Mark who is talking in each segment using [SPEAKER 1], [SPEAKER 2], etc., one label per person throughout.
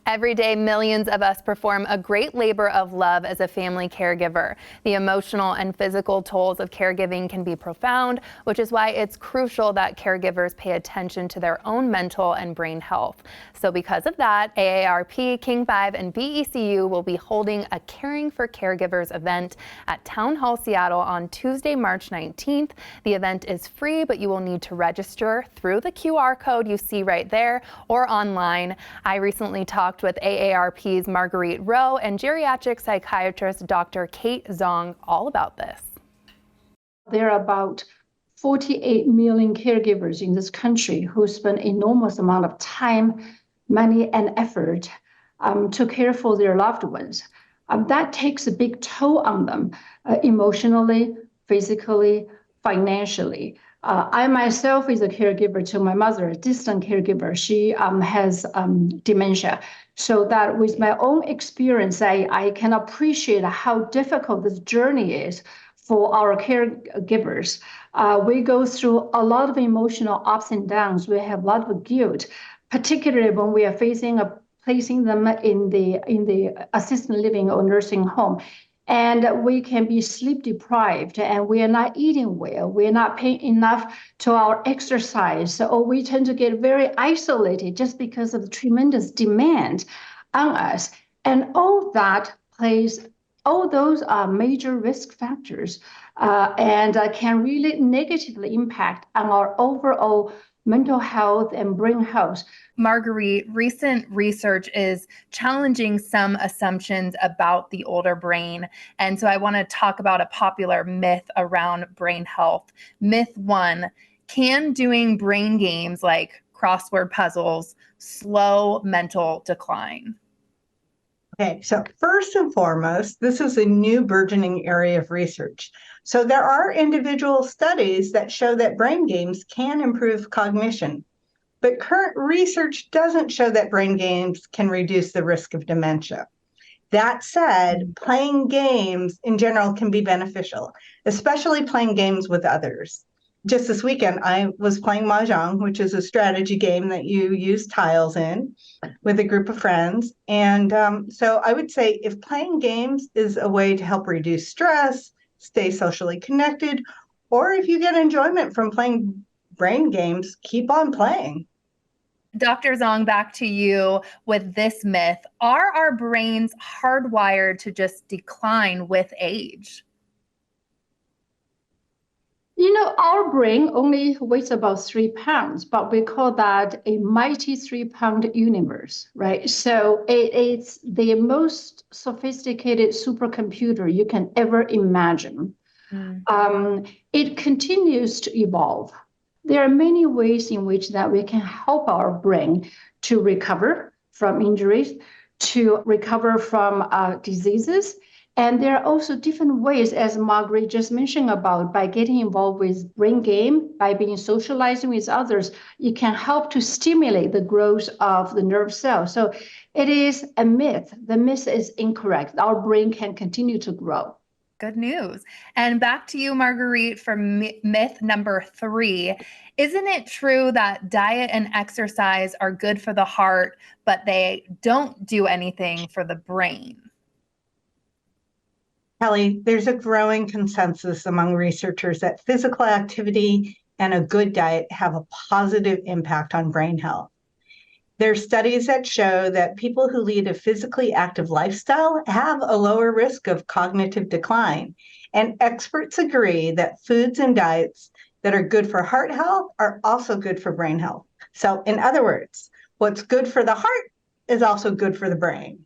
[SPEAKER 1] Every day, millions of us perform a great labor of love as a family caregiver. The emotional and physical tolls of caregiving can be profound, which is why it's crucial that caregivers pay attention to their own mental and brain health. So because of that, AARP, King 5, and BECU will be holding a Caring for Caregivers event at Town Hall Seattle on Tuesday, March 19th. The event is free, but you will need to register through the QR code you see right there or online. I recently talked with AARP's Marguerite Ro and geriatric psychiatrist Dr. Kate Zhong all about this.
[SPEAKER 2] There are about 48 million caregivers in this country who spend enormous amount of time, money, and effort to care for their loved ones. That takes a big toll on them emotionally, physically, financially. I myself is a caregiver to my mother, a distant caregiver. She has dementia. So that with my own experience, I can appreciate how difficult this journey is for our caregivers. We go through a lot of emotional ups and downs. We have a lot of guilt, particularly when we are placing them in the assisted living or nursing home. And we can be sleep deprived and we are not eating well. We are not paying enough to our exercise, or we tend to get very isolated just because of the tremendous demand on us. And all those are major risk factors and can really negatively impact on our overall mental health and brain health.
[SPEAKER 1] Marguerite, recent research is challenging some assumptions about the older brain. And so I want to talk about a popular myth around brain health. Myth 1, can doing brain games like crossword puzzles slow mental decline?
[SPEAKER 3] Okay, so first and foremost, this is a new burgeoning area of research. So there are individual studies that show that brain games can improve cognition, but current research doesn't show that brain games can reduce the risk of dementia. That said, playing games in general can be beneficial, especially playing games with others. Just this weekend, I was playing Zhong, which is a strategy game that you use tiles in with a group of friends. And so I would say if playing games is a way to help reduce stress, stay socially connected, or if you get enjoyment from playing brain games, keep on playing.
[SPEAKER 1] Dr. Zhong, back to you with this myth. Are our brains hardwired to just decline with age?
[SPEAKER 2] You know, our brain only weighs about 3 pounds, but we call that a mighty 3-pound universe, right? So it's the most sophisticated supercomputer you can ever imagine. It continues to evolve. There are many ways in which that we can help our brain to recover from injuries, to recover from diseases. And there are also different ways, as Marguerite just mentioned about, by getting involved with brain game, by being socializing with others, you can help to stimulate the growth of the nerve cells. So it is a myth. The myth is incorrect. Our brain can continue to grow.
[SPEAKER 1] Good news. And back to you, Marguerite, for myth number 3. Isn't it true that diet and exercise are good for the heart, but they don't do anything for the brain?
[SPEAKER 3] Kelly, there's a growing consensus among researchers that physical activity and a good diet have a positive impact on brain health. There are studies that show that people who lead a physically active lifestyle have a lower risk of cognitive decline. And experts agree that foods and diets that are good for heart health are also good for brain health. So in other words, what's good for the heart is also good for the brain.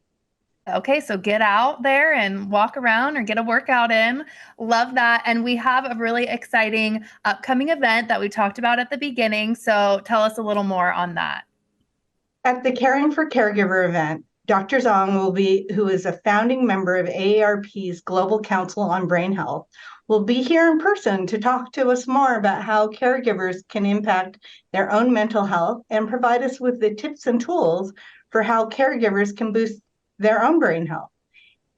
[SPEAKER 1] Okay, so get out there and walk around or get a workout in. Love that. And we have a really exciting upcoming event that we talked about at the beginning. So tell us a little more on that.
[SPEAKER 3] At the Caring for Caregiver event, Dr. Zhong who is a founding member of AARP's Global Council on Brain Health, will be here in person to talk to us more about how caregivers can impact their own mental health and provide us with the tips and tools for how caregivers can boost their own brain health.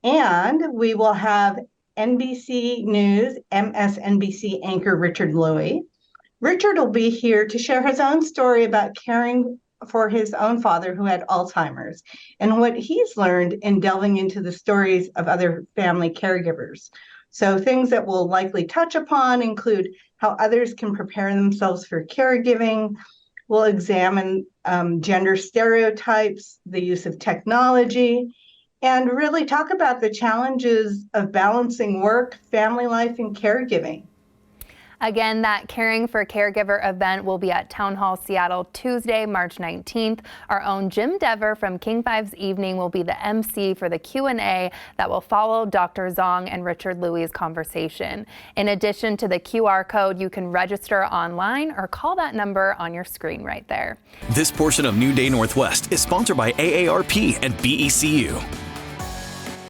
[SPEAKER 3] And we will have NBC News, MSNBC anchor Richard Louie. Richard will be here to share his own story about caring for his own father who had Alzheimer's and what he's learned in delving into the stories of other family caregivers. So things that we'll likely touch upon include how others can prepare themselves for caregiving. We'll examine gender stereotypes, the use of technology, and really talk about the challenges of balancing work, family life, and caregiving.
[SPEAKER 1] Again, that Caring for Caregiver event will be at Town Hall Seattle Tuesday, March 19th. Our own Jim Dever from King 5's Evening will be the MC for the Q&A that will follow Dr. Zhong and Richard Louie's conversation. In addition to the QR code, you can register online or call that number on your screen right there.
[SPEAKER 4] This portion of New Day Northwest is sponsored by AARP and BECU.